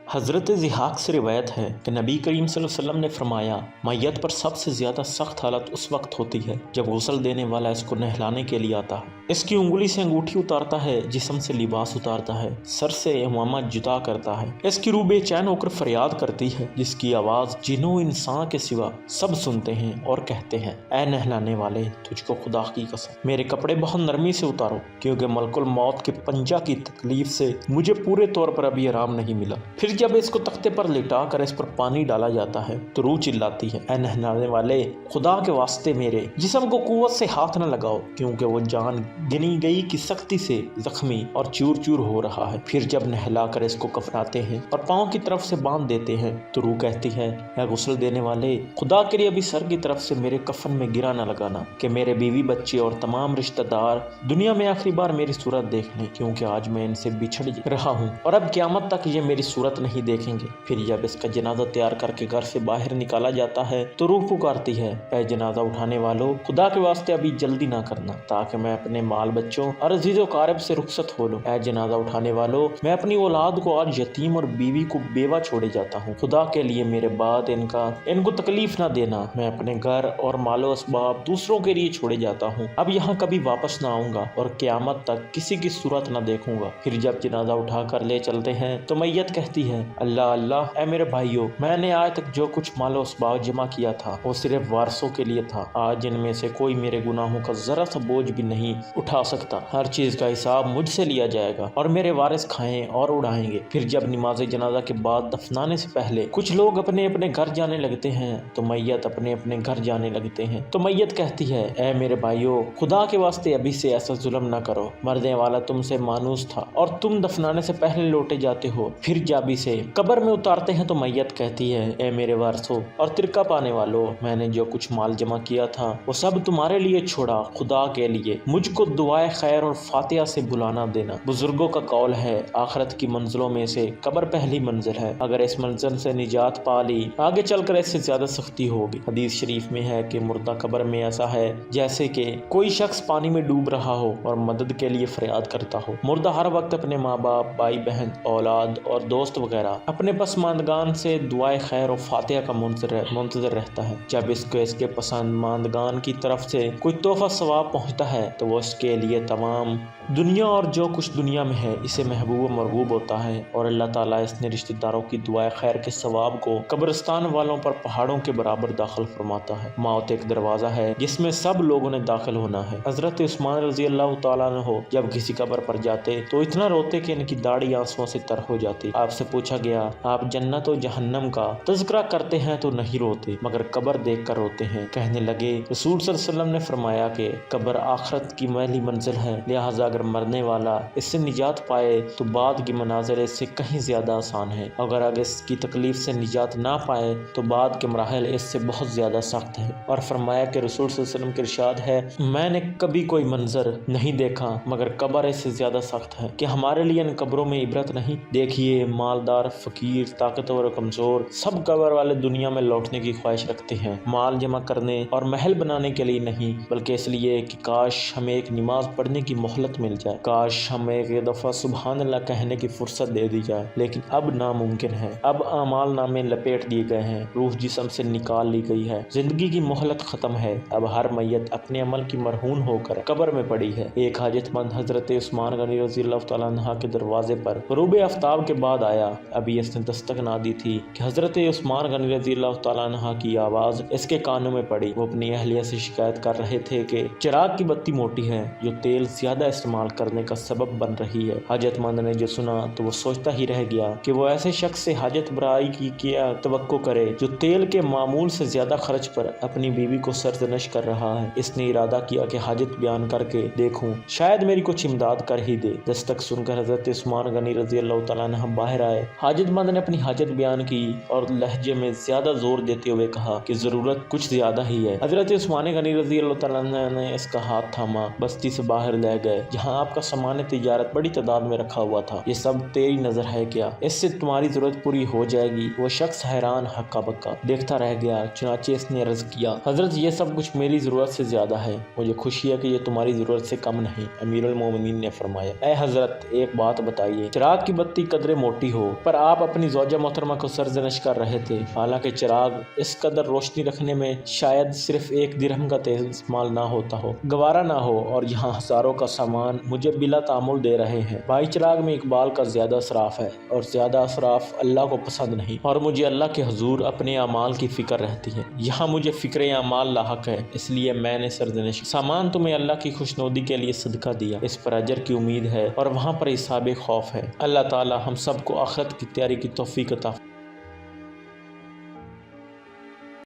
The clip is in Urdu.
حضرت ضحاک سے روایت ہے کہ نبی کریم صلی اللہ علیہ وسلم نے فرمایا، میت پر سب سے زیادہ سخت حالت اس وقت ہوتی ہے جب غسل دینے والا اس کو نہلانے کے لیے آتا ہے، اس کی انگلی سے انگوٹھی اتارتا ہے، جسم سے لباس اتارتا ہے، سر سے عمامہ جدا کرتا ہے، اس کی روح بے چین ہو کر فریاد کرتی ہے، جس کی آواز جنوں انسان کے سوا سب سنتے ہیں اور کہتے ہیں، اے نہلانے والے، تجھ کو خدا کی قسم میرے کپڑے بہت نرمی سے اتارو، کیونکہ ملک الموت کے پنجہ کی تکلیف سے مجھے پورے طور پر ابھی آرام نہیں ملا۔ پھر جب اس کو تختے پر لٹا کر اس پر پانی ڈالا جاتا ہے تو روح چلاتی ہے، اے نہلانے والے، خدا کے واسطے میرے جسم کو قوت سے ہاتھ نہ لگاؤ، کیونکہ وہ جان گنی گئی کی سختی سے زخمی اور چور چور ہو رہا ہے۔ پھر جب نہلا کر اس کو کفناتے ہیں اور پاؤں کی طرف سے باندھ دیتے ہیں تو روح کہتی ہے، اے غسل دینے والے، خدا کے لیے ابھی سر کی طرف سے میرے کفن میں گرا نہ لگانا، کہ میرے بیوی بچے اور تمام رشتہ دار دنیا میں آخری بار میری صورت دیکھ لیں، کیونکہ آج میں ان سے بچھڑ رہا ہوں اور اب قیامت تک یہ میری صورت نہیں دیکھیں گے۔ پھر جب اس کا جنازہ تیار کر کے گھر سے باہر نکالا جاتا ہے تو روح پکارتی ہے، اے جنازہ اٹھانے والوں، خدا کے واسطے ابھی جلدی نہ کرنا، تاکہ میں اپنے مال بچوں اور عزیز و قارب سے رخصت ہو لوں۔ اے جنازہ اٹھانے والوں، میں اپنی اولاد کو آج یتیم اور بیوی کو بیوہ چھوڑے جاتا ہوں، خدا کے لیے میرے بعد ان کو تکلیف نہ دینا، میں اپنے گھر اور مال و اسباب دوسروں کے لیے چھوڑے جاتا ہوں، اب یہاں کبھی واپس نہ آؤں گا اور قیامت تک کسی کی صورت نہ دیکھوں گا۔ پھر جب جنازہ اٹھا کر لے چلتے ہیں تو میت کہتی ہے، اللہ اللہ، اے میرے بھائیو، میں نے آج تک جو کچھ مال و اسباب جمع کیا تھا وہ صرف وارثوں کے لیے تھا، آج ان میں سے کوئی میرے گناہوں کا ذرا سا بوجھ بھی نہیں اٹھا سکتا، ہر چیز کا حساب مجھ سے لیا جائے گا اور میرے وارث کھائیں اور اڑائیں گے۔ پھر جب نماز جنازہ کے بعد دفنانے سے پہلے کچھ لوگ اپنے اپنے گھر جانے لگتے ہیں تو میت اپنے اپنے گھر جانے لگتے ہیں تو میت کہتی ہے، اے میرے بھائیو، خدا کے واسطے ابھی سے ایسا ظلم نہ کرو، مرنے والا تم سے مانوس تھا اور تم دفنانے سے پہلے لوٹے جاتے ہو۔ پھر جب اسے قبر میں اتارتے ہیں تو میت کہتی ہے، اے میرے وارثوں اور ترکہ پانے والوں، میں نے جو کچھ مال جمع کیا تھا وہ سب تمہارے لیے چھوڑا، خدا کے لیے مجھ کو دعائے خیر اور فاتحہ سے بلانا دینا۔ بزرگوں کا قول ہے، آخرت کی منزلوں میں سے قبر پہلی منزل ہے، اگر اس منزل سے نجات پا لی آگے چل کر اس سے زیادہ سختی ہوگی۔ حدیث شریف میں ہے کہ مردہ قبر میں ایسا ہے جیسے کہ کوئی شخص پانی میں ڈوب رہا ہو اور مدد کے لیے فریاد کرتا ہو۔ مردہ ہر وقت اپنے ماں باپ، بھائی بہن، اولاد اور دوست وغیرہ اپنے پسماندگان سے دعائے خیر و فاتحہ کا منتظر رہتا ہے۔ جب اس کو اس کے پسماندگان کی طرف سے کوئی تحفہ ثواب پہنچتا ہے تو وہ اس کے لیے تمام دنیا اور جو کچھ دنیا میں ہے اسے محبوب و مرغوب ہوتا ہے، اور اللہ تعالیٰ اس نے رشتہ داروں کی دعائے خیر کے ثواب کو قبرستان والوں پر پہاڑوں کے برابر داخل فرماتا ہے۔ موت ایک دروازہ ہے جس میں سب لوگوں نے داخل ہونا ہے۔ حضرت عثمان رضی اللہ تعالیٰ عنہ جب کسی قبر پر جاتے تو اتنا روتے کہ ان کی داڑھی آنسوؤں سے تر ہو جاتی۔ آپ سے پوچھا گیا، آپ جنت و جہنم کا تذکرہ کرتے ہیں تو نہیں روتے مگر قبر دیکھ کر روتے ہیں؟ کہنے لگے، رسول صلی اللہ علیہ وسلم نے فرمایا کہ قبر آخرت کی پہلی منزل ہے، لہٰذا اگر مرنے والا اس سے نجات پائے تو بعد کی منازل اس سے کہیں زیادہ آسان ہے، اگر اس کی تکلیف سے نجات نہ پائے تو بعد کے مراحل اس سے بہت زیادہ سخت ہے۔ اور فرمایا کہ رسول صلی اللہ علیہ وسلم کے ارشاد ہے، میں نے کبھی کوئی منظر نہیں دیکھا مگر قبر اس سے زیادہ سخت ہے، کہ ہمارے لیے ان قبروں میں عبرت نہیں؟ دیکھیے، مالدار، فقیر، طاقتور اور کمزور، سب قبر والے دنیا میں لوٹنے کی خواہش رکھتے ہیں، مال جمع کرنے اور محل بنانے کے لیے نہیں، بلکہ اس لیے کہ کاش ہمیں ایک نماز پڑھنے کی مہلت مل جائے، کاش ہمیں ایک دفعہ سبحان اللہ کہنے کی فرصت دے دی جائے، لیکن اب ناممکن ہے۔ اب اعمال نامے لپیٹ دیے گئے ہیں، روح جسم سے نکال لی گئی ہے، زندگی کی مہلت ختم ہے، اب ہر میت اپنے عمل کی مرہون ہو کر قبر میں پڑی ہے۔ ایک حاجت مند حضرت عثمان غنی رضی اللہ تعالیٰ عنہ کے دروازے پر غروب آفتاب کے بعد آیا، ابھی اس نے دستک نہ دی تھی کہ حضرت عثمان غنی رضی اللہ تعالیٰ عنہ کی آواز اس کے کانوں میں پڑی۔ وہ اپنی اہلیہ سے شکایت کر رہے تھے کہ چراغ کی بتی موٹی ہے جو تیل زیادہ استعمال کرنے کا سبب بن رہی ہے۔ حاجت مند نے جو سنا تو وہ سوچتا ہی رہ گیا کہ وہ ایسے شخص سے حاجت برائی کی کیا توقع کرے جو تیل کے معمول سے زیادہ خرچ پر اپنی بیوی کو سرزنش کر رہا ہے۔ اس نے ارادہ کیا کہ حاجت بیان کر کے دیکھوں، شاید میری کچھ امداد کر ہی دے۔ دستک سن کر حضرت عثمان غنی رضی اللہ تعالیٰ عنہ باہر آئے۔ حاجت مند نے اپنی حاجت بیان کی اور لہجے میں زیادہ زور دیتے ہوئے کہا کہ ضرورت کچھ زیادہ ہی ہے۔ حضرت عثمان غنی رضی اللہ تعالیٰ عنہ نے اس کا ہاتھ تھاما، بس بستی سے باہر لے گئے جہاں آپ کا سامان تجارت بڑی تعداد میں رکھا ہوا تھا۔ یہ سب تیری نظر ہے کیا؟ اس سے تمہاری ضرورت پوری ہو جائے گی؟ وہ شخص حیران ہکا بکا دیکھتا رہ گیا۔ چنانچہ اس نے عرض کیا، حضرت یہ سب کچھ میری ضرورت سے زیادہ ہے، مجھے خوشی ہے کہ یہ تمہاری ضرورت سے کم نہیں۔ امیر المومنین نے فرمایا، اے حضرت ایک بات بتائیے، چراغ کی بتی قدرے موٹی ہو پر آپ اپنی زوجہ محترمہ کو سرزنش کر رہے تھے، حالانکہ چراغ اس قدر روشنی رکھنے میں شاید صرف 1 درہم کا تیل استعمال نہ ہوتا ہو، گوارا نہ ہو، اور یہاں ہزاروں کا سامان مجھے بلا تعامل دے رہے ہیں۔ بھائی چراغ میں اقبال کا زیادہ اسراف ہے، اور زیادہ اسراف اللہ کو پسند نہیں، اور مجھے اللہ کے حضور اپنے اعمال کی فکر رہتی ہے۔ یہاں مجھے فکر اعمال لاحق ہے، اس لیے میں نے سرزنش سامان تمہیں اللہ کی خوشنودی کے لیے صدقہ دیا، اس پر اجر کی امید ہے اور وہاں پر حساب خوف ہے۔ اللہ تعالی ہم سب کو آخرت کی تیاری کی توفیق عطا